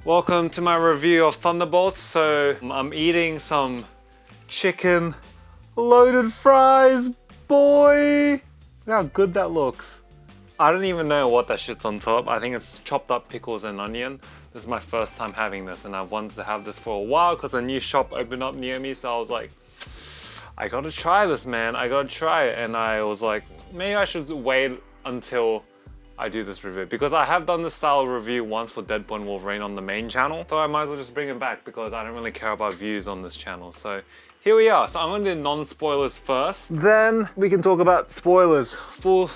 Welcome to my review of Thunderbolts. So I'm eating some chicken loaded fries, boy. Look how good that looks. I don't even know what that shit's on top. I think it's chopped up pickles and onion. This is my first time having this and I've wanted to have this for a while because a new shop opened up near me, so I was like, I gotta try this, man. I gotta try it. And I was like, maybe I should wait until I do this review because I have done this style of review once for Deadpool and Wolverine on the main channel, so I might as well just bring it back because I don't really care about views on this channel. So here we are. So I'm gonna do non-spoilers first, then we can talk about spoilers. Full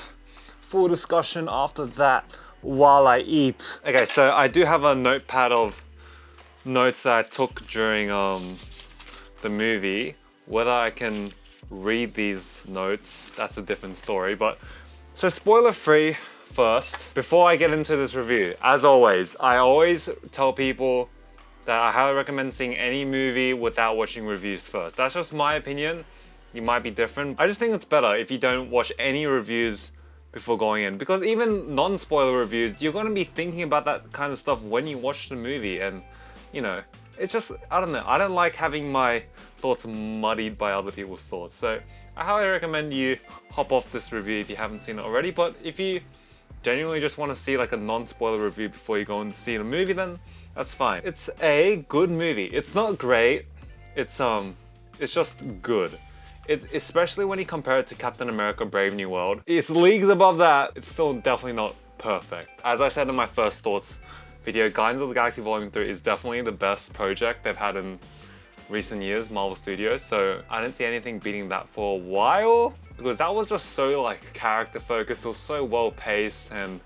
discussion after that while I eat. Okay, so I do have a notepad of notes that I took during the movie. Whether I can read these notes, that's a different story. But so spoiler free first, before I get into this review. As always, I always tell people that I highly recommend seeing any movie without watching reviews first. That's just my opinion. You might be different. I just think it's better if you don't watch any reviews before going in, because even non-spoiler reviews, you're gonna be thinking about that kind of stuff when you watch the movie, and you know, it's just, I don't know, I don't like having my thoughts muddied by other people's thoughts. So I highly recommend you hop off this review if you haven't seen it already. But if you genuinely just want to see like a non-spoiler review before you go and see the movie, then that's fine. It's a good movie. It's not great. It's just good. Especially when you compare it to Captain America: Brave New World. It's leagues above that. It's still definitely not perfect. As I said in my first thoughts video, Guardians of the Galaxy Volume 3 is definitely the best project they've had in recent years, Marvel Studios. So I didn't see anything beating that for a while, because that was just so like character focused. It was so well paced and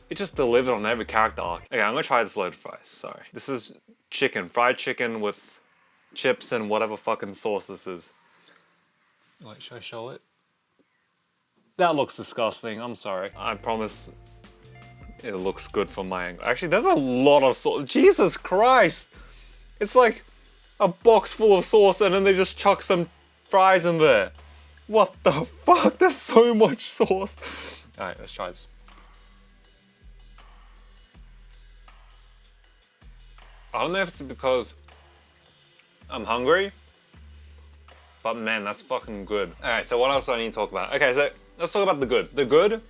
it just delivered on every character arc. Okay, I'm gonna try this loaded fries. Sorry. This is chicken, fried chicken with chips and whatever fucking sauce this is. Wait, should I show it? That looks disgusting. I'm sorry. I promise it looks good from my angle. Actually, there's a lot of sauce. Jesus Christ! It's like a box full of sauce and then they just chuck some fries in there. What the fuck? There's so much sauce. Alright, let's try this. I don't know if it's because I'm hungry, but man, that's fucking good. Alright, so what else do I need to talk about? Okay, so let's talk about the good. The good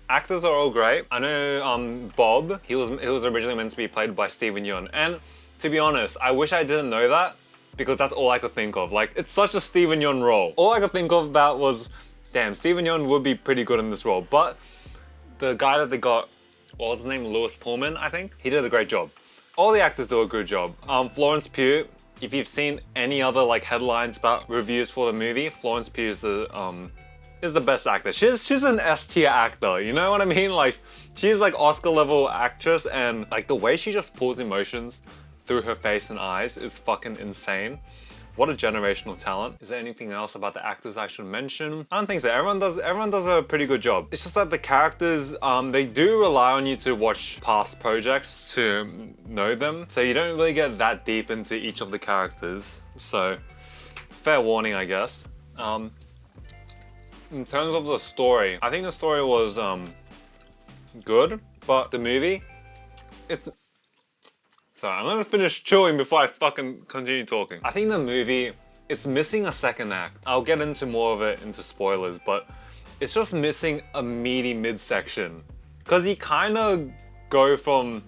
actors are all great. I know Bob, he was originally meant to be played by Steven Yeun, and to be honest, I wish I didn't know that, because that's all I could think of. Like, it's such a Steven Yeun role. All I could think of about was, damn, Steven Yeun would be pretty good in this role. But the guy that they got, what was his name? Lewis Pullman, I think? He did a great job. All the actors do a good job. Florence Pugh, if you've seen any other like headlines about reviews for the movie, Florence Pugh is the best actor. She's an S-tier actor, you know what I mean? Like, she's like Oscar level actress, and like the way she just pulls emotions through her face and eyes is fucking insane. What a generational talent. Is there anything else about the actors I should mention? I don't think so. Everyone does a pretty good job. It's just that the characters, they do rely on you to watch past projects to know them. So you don't really get that deep into each of the characters. So, fair warning, I guess. In terms of the story, I think the story was good, but the movie, sorry, I'm gonna finish chewing before I fucking continue talking. I think the movie, it's missing a second act. I'll get into more of it into spoilers, but it's just missing a meaty midsection. Cause you kinda go from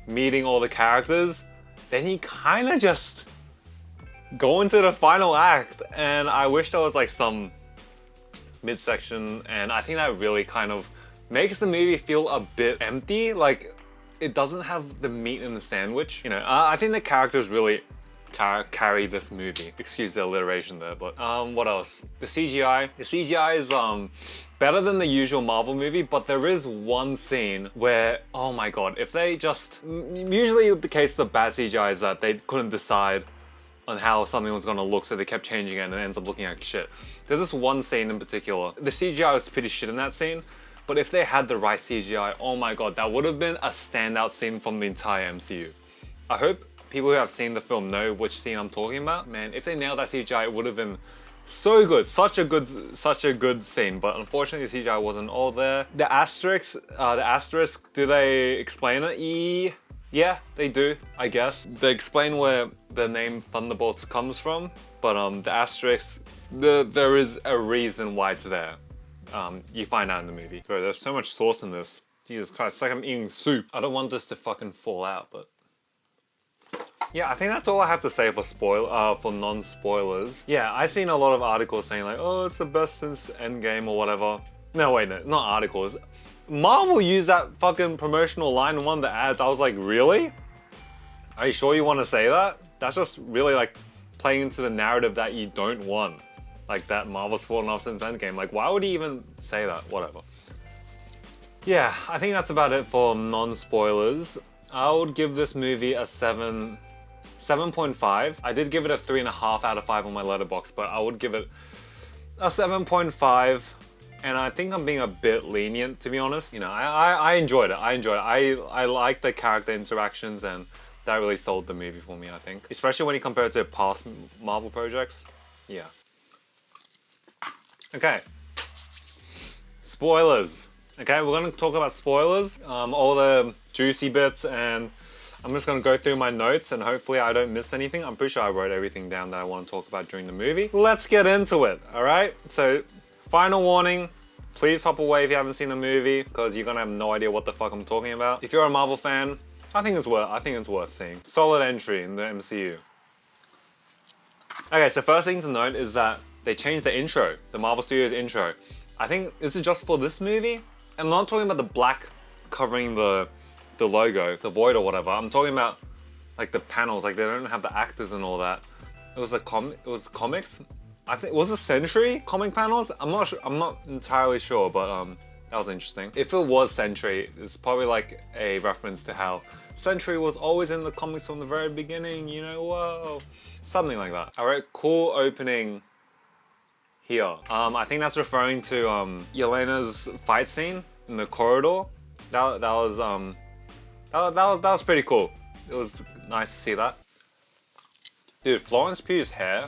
meeting all the characters, then you kinda just go into the final act, and I wish there was like some midsection, and I think that really kind of makes the movie feel a bit empty. Like, it doesn't have the meat in the sandwich. You know, I think the characters really carry this movie. Excuse the alliteration there, but what else? The CGI. The CGI is better than the usual Marvel movie, but there is one scene where, oh my god, if they just... Usually the case of bad CGI is that they couldn't decide on how something was gonna look, so they kept changing it and it ends up looking like shit. There's this one scene in particular. The CGI was pretty shit in that scene, but if they had the right CGI, oh my god, that would have been a standout scene from the entire MCU. I hope people who have seen the film know which scene I'm talking about. Man, if they nailed that CGI, it would have been so good. Such a good scene, but unfortunately the CGI wasn't all there. The asterisk, do they explain it? Yeah, they do, I guess. They explain where the name Thunderbolts comes from, but the asterisk, there is a reason why it's there. You find out in the movie. Bro, there's so much sauce in this. Jesus Christ, it's like I'm eating soup. I don't want this to fucking fall out, but... Yeah, I think that's all I have to say for non-spoilers. Yeah, I've seen a lot of articles saying like, oh, it's the best since Endgame or whatever. No, wait, no, not articles. Marvel used that fucking promotional line in one of the ads. I was like, really? Are you sure you want to say that? That's just really like playing into the narrative that you don't want. Like that Marvel's fallen off since Endgame. Like, why would he even say that? Whatever. Yeah, I think that's about it for non-spoilers. I would give this movie a 7.5. I did give it a 3.5 out of 5 on my letterbox, but I would give it a 7.5. And I think I'm being a bit lenient, to be honest. You know, I enjoyed it. I like the character interactions, and that really sold the movie for me, I think. Especially when you compare it to past Marvel projects. Yeah. Okay. Spoilers. Okay, we're gonna talk about spoilers. All the juicy bits, and I'm just gonna go through my notes, and hopefully I don't miss anything. I'm pretty sure I wrote everything down that I want to talk about during the movie. Let's get into it, alright? So, final warning, please hop away if you haven't seen the movie, because you're gonna have no idea what the fuck I'm talking about. If you're a Marvel fan, I think it's worth seeing. Solid entry in the MCU. Okay, so first thing to note is that they changed the intro, the Marvel Studios intro. I think this is just for this movie. And I'm not talking about the black covering the logo, the void or whatever. I'm talking about like the panels, like they don't have the actors and all that. It was comics. I think, was it Sentry comic panels? I'm not entirely sure, but that was interesting. If it was Sentry, it's probably like a reference to how Sentry was always in the comics from the very beginning, you know, whoa. Something like that. All right, cool opening here. I think that's referring to Yelena's fight scene in the corridor. That was pretty cool. It was nice to see that. Dude, Florence Pugh's hair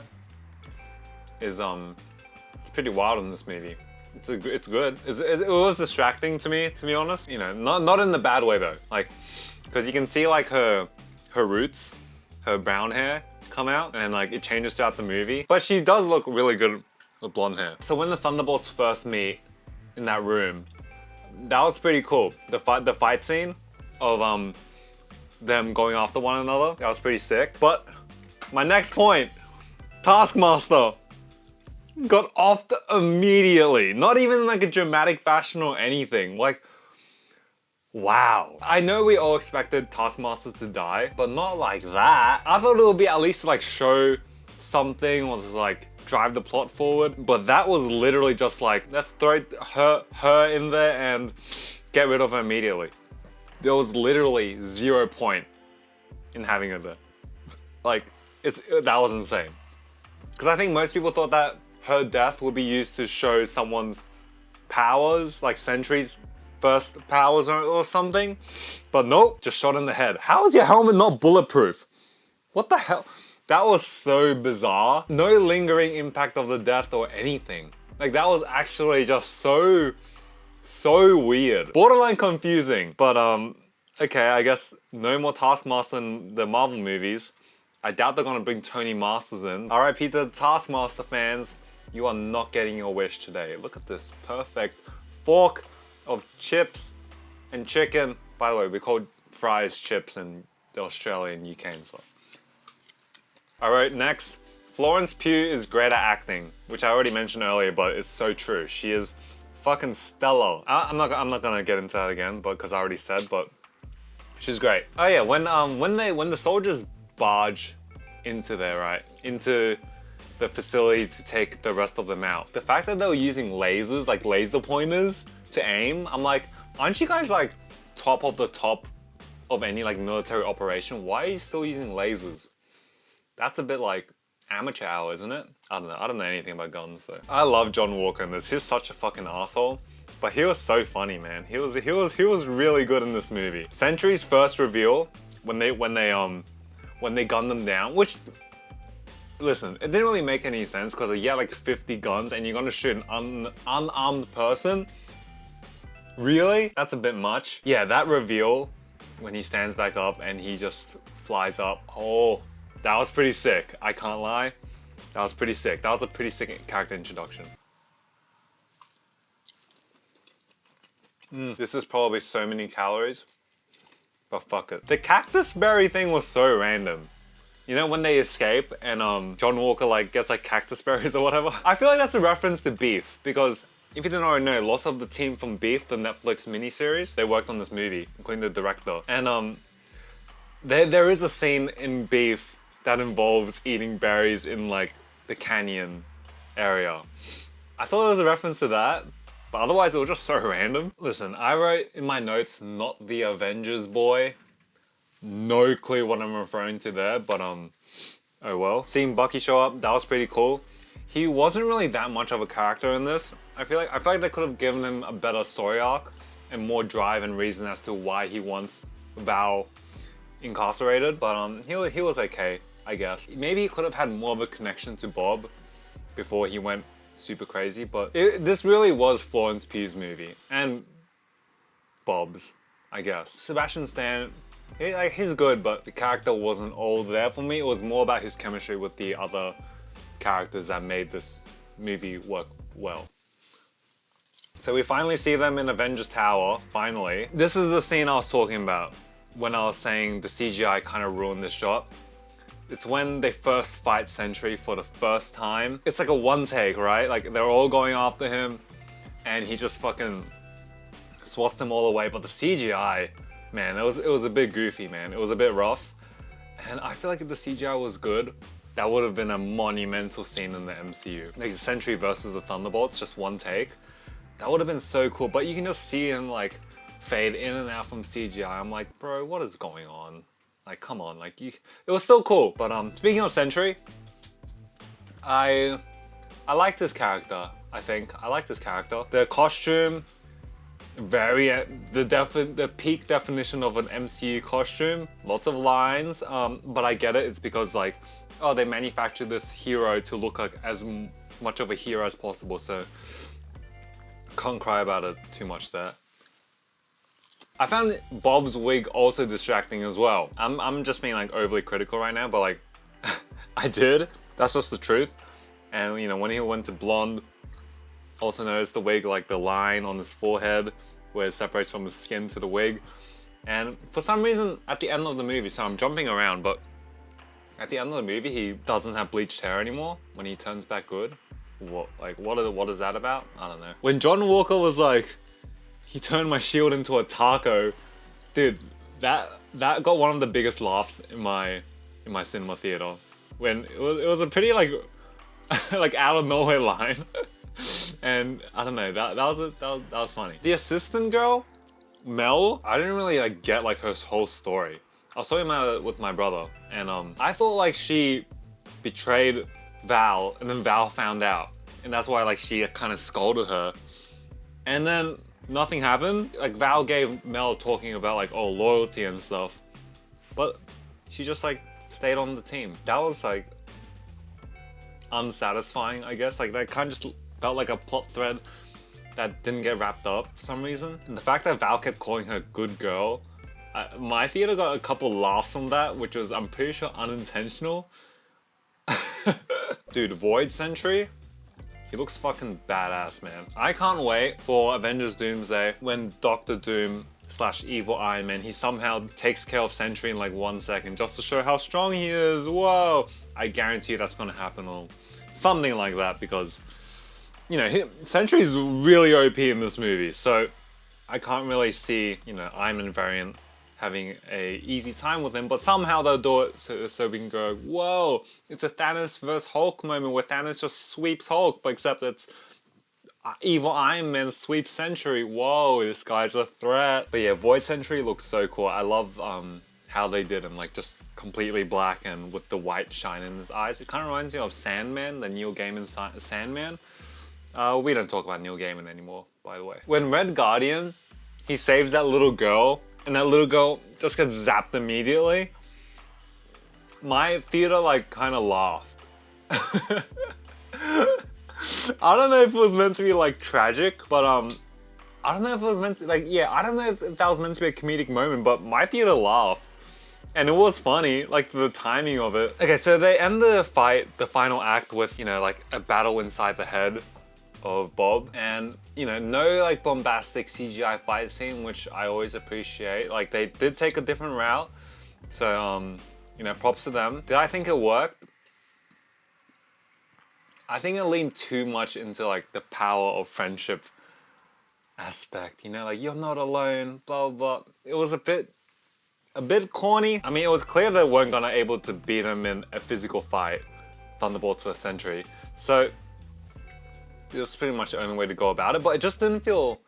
is it's pretty wild in this movie. It's good. It was distracting to me, to be honest. You know, not in the bad way though. Like, because you can see like her roots, her brown hair come out, and like it changes throughout the movie. But she does look really good with blonde hair. So when the Thunderbolts first meet in that room, that was pretty cool. The fight scene of them going after one another, that was pretty sick. But my next point, Taskmaster got offed immediately. Not even like a dramatic fashion or anything. Like, wow. I know we all expected Taskmaster to die, but not like that. I thought it would be at least to like show something or to like drive the plot forward, but that was literally just like, let's throw her in there and get rid of her immediately. There was literally 0 point in having her there. Like, that was insane. Because I think most people thought that her death would be used to show someone's powers, like Sentry's first powers or something. But nope, just shot in the head. How is your helmet not bulletproof? What the hell? That was so bizarre. No lingering impact of the death or anything. Like, that was actually just so weird. Borderline confusing. But okay, I guess no more Taskmaster in the Marvel movies. I doubt they're gonna bring Tony Masters in. RIP to the Taskmaster fans. You are not getting your wish today. Look at this perfect fork of chips and chicken. By the way, we call fries chips in the Australian UK and stuff. Alright, next. Florence Pugh is great at acting, which I already mentioned earlier, but it's so true. She is fucking stellar. I'm not gonna get into that again, because I already said, but she's great. Oh yeah, when the soldiers barge into there, right, into the facility to take the rest of them out. The fact that they were using lasers, like laser pointers, to aim, I'm like, aren't you guys like top of the top of any like military operation? Why are you still using lasers? That's a bit like amateur hour, isn't it? I don't know anything about guns, so. I love John Walker in this. He's such a fucking asshole. But he was so funny, man. He was really good in this movie. Sentry's first reveal, when they gunned them down, which, listen, it didn't really make any sense because he had like 50 guns and you're gonna shoot an unarmed person? Really? That's a bit much. Yeah, that reveal when he stands back up and he just flies up. Oh, that was pretty sick. I can't lie. That was pretty sick. That was a pretty sick character introduction. This is probably so many calories, but fuck it. The cactus berry thing was so random. You know when they escape and John Walker like gets like cactus berries or whatever? I feel like that's a reference to Beef, because if you didn't already know, lots of the team from Beef, the Netflix miniseries, they worked on this movie, including the director. And there is a scene in Beef that involves eating berries in like the canyon area. I thought it was a reference to that, but otherwise it was just so random. Listen, I wrote in my notes, not the Avengers boy. No clue what I'm referring to there, but oh well. Seeing Bucky show up, that was pretty cool. He wasn't really that much of a character in this. I feel like they could have given him a better story arc and more drive and reason as to why he wants Val incarcerated, but he was okay, I guess. Maybe he could have had more of a connection to Bob before he went super crazy, but this really was Florence Pugh's movie, and Bob's, I guess. Sebastian Stan, he's good, but the character wasn't all there for me. It was more about his chemistry with the other characters that made this movie work well. So we finally see them in Avengers Tower, finally. This is the scene I was talking about when I was saying the CGI kind of ruined this shot. It's when they first fight Sentry for the first time. It's like a one take, right? Like they're all going after him and he just fucking swats them all away. But the CGI, man, it was a bit goofy, man. It was a bit rough. And I feel like if the CGI was good, that would have been a monumental scene in the MCU. Like Sentry versus the Thunderbolts, just one take. That would have been so cool, but you can just see him like fade in and out from CGI. I'm like, bro, what is going on? Like, come on, like it was still cool. But speaking of Sentry, I like this character. I think I like this character. The costume, the peak definition of an MCU costume. Lots of lines, but I get it. It's because like, oh, they manufactured this hero to look like as much of a hero as possible. So can't cry about it too much there. I found Bob's wig also distracting as well. I'm just being like overly critical right now, but like I did. That's just the truth. And you know, when he went to blonde, also noticed the wig, like the line on his forehead where it separates from his skin to the wig. And for some reason, at the end of the movie, so I'm jumping around, but at the end of the movie, he doesn't have bleached hair anymore when he turns back good. What is that about? I don't know. When John Walker was like, he turned my shield into a taco, dude, that got one of the biggest laughs in my cinema theater. When it was a pretty like like out of nowhere line. And I don't know, that was funny. The assistant girl, Mel, I didn't really like get like her whole story. I was talking about it with my brother, and I thought like she betrayed Val, and then Val found out, and that's why like she kind of scolded her, and then nothing happened. Like Val gave Mel talking about like, oh, loyalty and stuff, but she just like stayed on the team. That was like unsatisfying, I guess. Like that kind of just felt like a plot thread that didn't get wrapped up for some reason. And the fact that Val kept calling her good girl, my theater got a couple laughs from that, which was, I'm pretty sure, unintentional. Dude, Void Sentry, he looks fucking badass, man. I can't wait for Avengers Doomsday when Doctor Doom / Evil Iron Man, he somehow takes care of Sentry in like 1 second just to show how strong he is. Whoa! I guarantee that's gonna happen or something like that, because you know, Sentry's really OP in this movie, so I can't really see, you know, Iron Man variant having a easy time with him, but somehow they'll do it so we can go, whoa, it's a Thanos vs Hulk moment where Thanos just sweeps Hulk, but except it's Evil Iron Man sweeps Sentry. Whoa, this guy's a threat. But yeah, Void Sentry looks so cool. I love how they did him, like just completely black and with the white shine in his eyes. It kind of reminds me of Sandman, the Neil Gaiman Sandman. We don't talk about Neil Gaiman anymore, by the way. When Red Guardian, he saves that little girl, and that little girl just gets zapped immediately, my theater like kind of laughed. I don't know if it was meant to be like tragic, but I don't know if it was meant to, like, yeah, I don't know if that was meant to be a comedic moment, but my theater laughed. And it was funny, like the timing of it. Okay, so they end the fight, the final act with, you know, like a battle inside the head of Bob. And, you know, no like bombastic CGI fight scene, which I always appreciate. Like they did take a different route. So, you know, props to them. Did I think it worked? I think it leaned too much into like the power of friendship aspect, you know, like you're not alone, blah, blah, blah. It was a bit corny. I mean, it was clear they weren't gonna able to beat him in a physical fight, Thunderbolts for a century. So it was pretty much the only way to go about it, but it just didn't feel,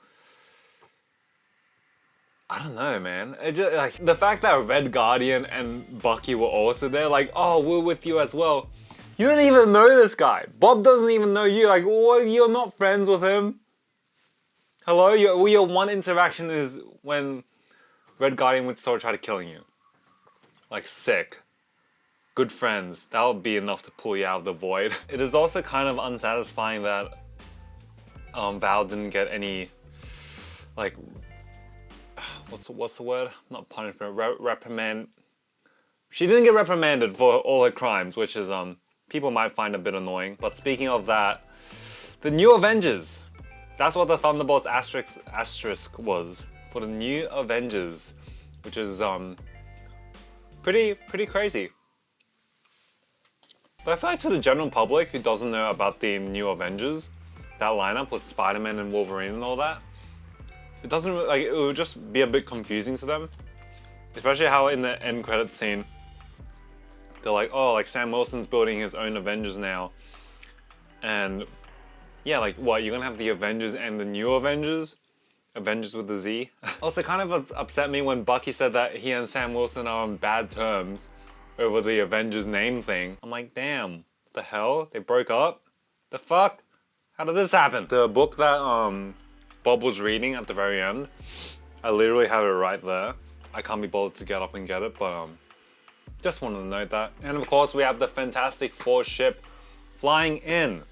I don't know, man. It just, like, the fact that Red Guardian and Bucky were also there, like, oh, we're with you as well. You don't even know this guy. Bob doesn't even know you. Like, what, you're not friends with him? Hello? Your one interaction is when Red Guardian would sort of try to kill you. Like, sick. Good friends. That would be enough to pull you out of the void. It is also kind of unsatisfying that Val didn't get any, like, what's the word? Not punishment, reprimand. She didn't get reprimanded for all her crimes, which is, people might find a bit annoying. But speaking of that, the new Avengers. That's what the Thunderbolts asterisk was. For the new Avengers, which is pretty crazy. But I feel like to the general public who doesn't know about the new Avengers, that lineup with Spider-Man and Wolverine and all that, it doesn't like it would just be a bit confusing to them, especially how in the end credit scene they're like, oh, like Sam Wilson's building his own Avengers now, and yeah, like what, you're gonna have the Avengers and the new Avengers? Avengers with the Z. Also kind of upset me when Bucky said that he and Sam Wilson are on bad terms over the Avengers name thing. I'm like, damn, what the hell? They broke up? The fuck? How did this happen? The book that Bob was reading at the very end, I literally have it right there. I can't be bothered to get up and get it, but just wanted to note that. And of course we have the Fantastic Four ship flying in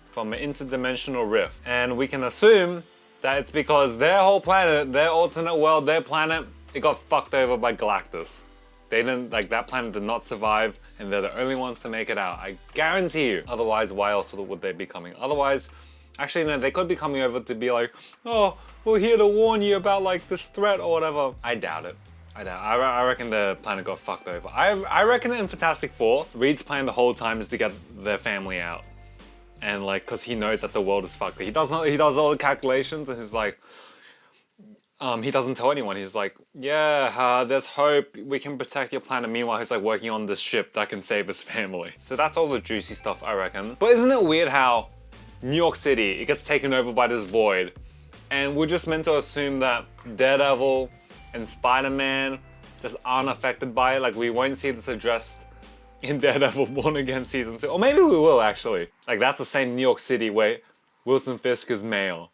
from an interdimensional rift. And we can assume that it's because their whole planet, their alternate world, their planet, it got fucked over by Galactus. They didn't, like, that planet did not survive, and they're the only ones to make it out. I guarantee you. Otherwise, why else would they be coming? Otherwise, actually, no, they could be coming over to be like, oh, we're here to warn you about, like, this threat or whatever. I doubt it. I reckon the planet got fucked over. I reckon in Fantastic Four, Reed's plan the whole time is to get their family out. And like, cause he knows that the world is fucked. He does all the calculations and he's like, he doesn't tell anyone. He's like, yeah, there's hope. We can protect your planet. Meanwhile, he's like working on this ship that can save his family. So that's all the juicy stuff, I reckon. But isn't it weird how New York City, it gets taken over by this void, and we're just meant to assume that Daredevil and Spider-Man just aren't affected by it. Like, we won't see this addressed in Daredevil Born Again Season 2. Or maybe we will, actually. Like, that's the same New York City where Wilson Fisk is male.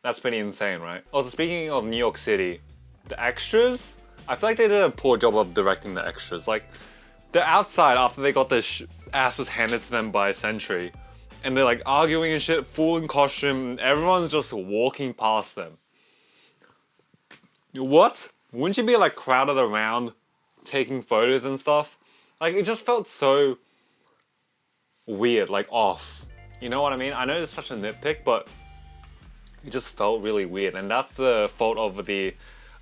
That's pretty insane, right? Also, speaking of New York City, the extras, I feel like they did a poor job of directing the extras. Like, they're outside after they got their asses handed to them by Sentry, and they're like arguing and shit, full in costume, and everyone's just walking past them. What? Wouldn't you be like crowded around, taking photos and stuff? Like, it just felt so weird, like off. You know what I mean? I know it's such a nitpick, but it just felt really weird. And that's the fault of the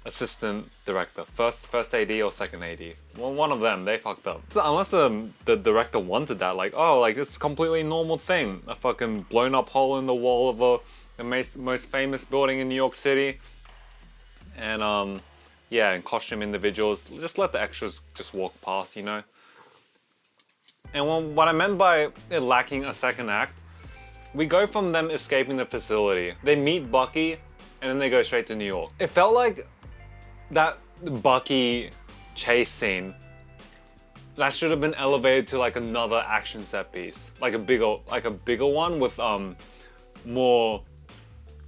assistant director. First AD or second AD. Well, one of them, they fucked up. So unless the director wanted that, like, oh, like, it's a completely normal thing. A fucking blown up hole in the wall of the most famous building in New York City. And, yeah, and costume individuals. Just let the extras just walk past, you know? And what I meant by it lacking a second act, we go from them escaping the facility. They meet Bucky, and then they go straight to New York. It felt like that Bucky chase scene, that should have been elevated to like another action set piece. Like a bigger one with more,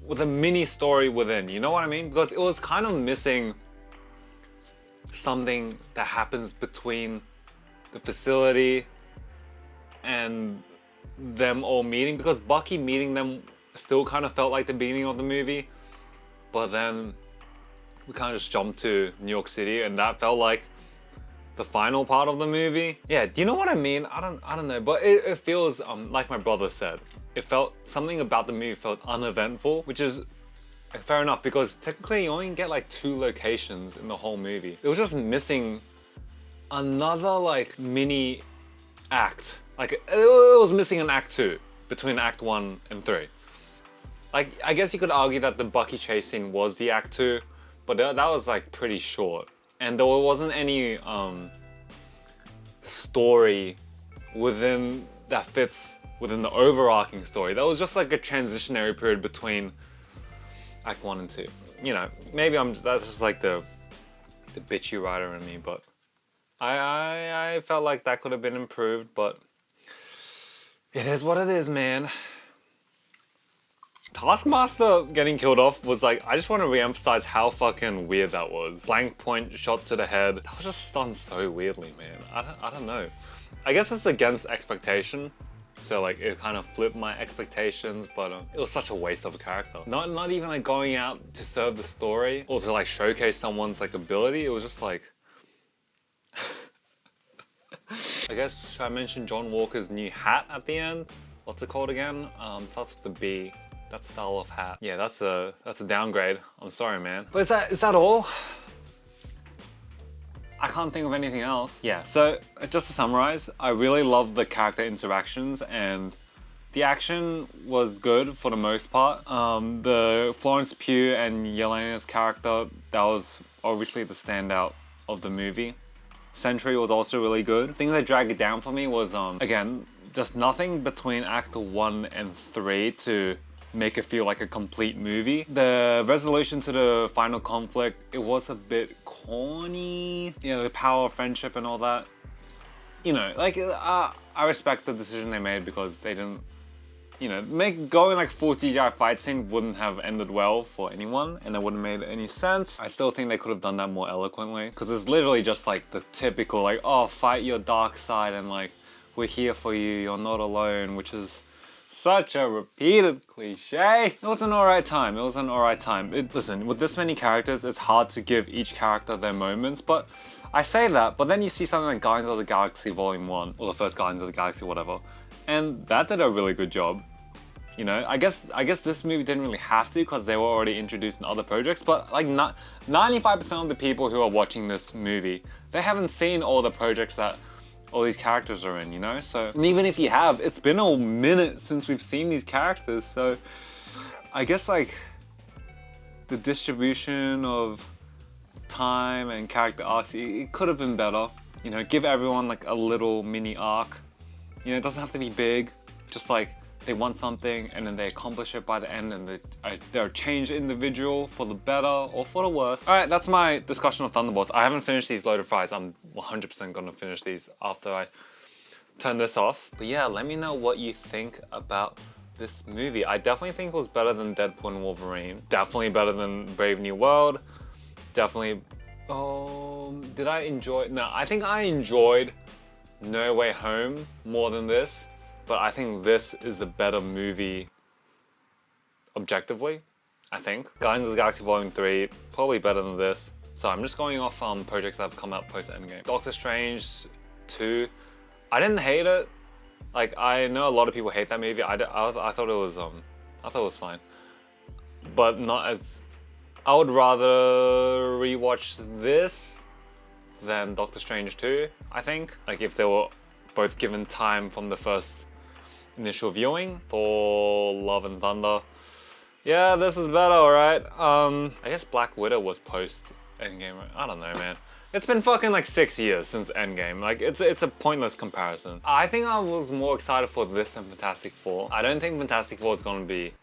with a mini story within, you know what I mean? Because it was kind of missing something that happens between the facility and them all meeting, because Bucky meeting them still kind of felt like the beginning of the movie, but then we kind of just jumped to New York City, and that felt like the final part of the movie. Yeah, do you know what I mean? I don't know, but it feels like my brother said. It felt, something about the movie felt uneventful, which is fair enough, because technically you only get like 2 locations in the whole movie. It was just missing another like mini act. Like it was missing an act 2 between act 1 and 3. Like, I guess you could argue that the Bucky chase scene was the act 2, but that was like pretty short. And there wasn't any story within that fits within the overarching story. That was just like a transitionary period between act 1 and 2. You know, maybe that's just like the bitchy writer in me, but I felt like that could have been improved, but it is what it is, man. Taskmaster getting killed off was like, I just want to re-emphasize how fucking weird that was. Blank point shot to the head. That was just done so weirdly, man. I don't know. I guess it's against expectation. So like it kind of flipped my expectations, but it was such a waste of a character. Not even like going out to serve the story or to like showcase someone's like ability. It was just like, I guess, should I mention John Walker's new hat at the end? What's it called again? Starts with the B. That style of hat. Yeah, that's a downgrade. I'm sorry, man. But is that all? I can't think of anything else. Yeah, so just to summarize, I really love the character interactions, and the action was good for the most part. The Florence Pugh and Yelena's character, that was obviously the standout of the movie. Sentry was also really good. Things that dragged it down for me was, again, just nothing between Act 1 and 3 to make it feel like a complete movie. The resolution to the final conflict, it was a bit corny. You know, the power of friendship and all that. You know, like, I respect the decision they made, because they didn't, you know, going like full CGI fight scene wouldn't have ended well for anyone, and it wouldn't have made any sense. I still think they could have done that more eloquently, because it's literally just like the typical like, oh, fight your dark side, and like, we're here for you, you're not alone, which is such a repeated cliche. It was an alright time. Listen, with this many characters, it's hard to give each character their moments, but I say that, but then you see something like Guardians of the Galaxy Volume 1, or the first Guardians of the Galaxy, whatever, and that did a really good job. You know, I guess this movie didn't really have to, because they were already introduced in other projects, but like 95% of the people who are watching this movie, they haven't seen all the projects that all these characters are in, you know? So, and even if you have, it's been a minute since we've seen these characters, so I guess like the distribution of time and character arcs, it could have been better. You know, give everyone like a little mini arc. You know, it doesn't have to be big, just like they want something and then they accomplish it by the end, and they're a changed individual for the better or for the worse. All right, that's my discussion of Thunderbolts. I haven't finished these loaded fries. I'm 100% gonna finish these after I turn this off. But yeah, let me know what you think about this movie. I definitely think it was better than Deadpool and Wolverine. Definitely better than Brave New World. Definitely, did I enjoy? No, I think I enjoyed No Way Home more than this. But I think this is the better movie objectively, I think. Guardians of the Galaxy Volume 3, probably better than this. So I'm just going off projects that have come out post-Endgame. Doctor Strange 2, I didn't hate it. Like, I know a lot of people hate that movie. I thought it was fine. But not as, I would rather rewatch this than Doctor Strange 2, I think. Like, if they were both given time from the first initial viewing. Thor, Love and Thunder. Yeah, this is better, alright? I guess Black Widow was post Endgame, right? I don't know, man. It's been fucking like 6 years since Endgame. Like, it's a pointless comparison. I think I was more excited for this than Fantastic Four. I don't think Fantastic Four is gonna be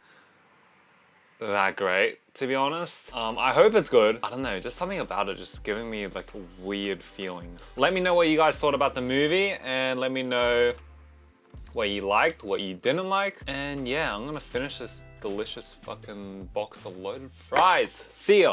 that great, to be honest. I hope it's good. I don't know, just something about it just giving me like weird feelings. Let me know what you guys thought about the movie, and let me know what you liked, what you didn't like. And yeah, I'm gonna finish this delicious fucking box of loaded fries. See ya.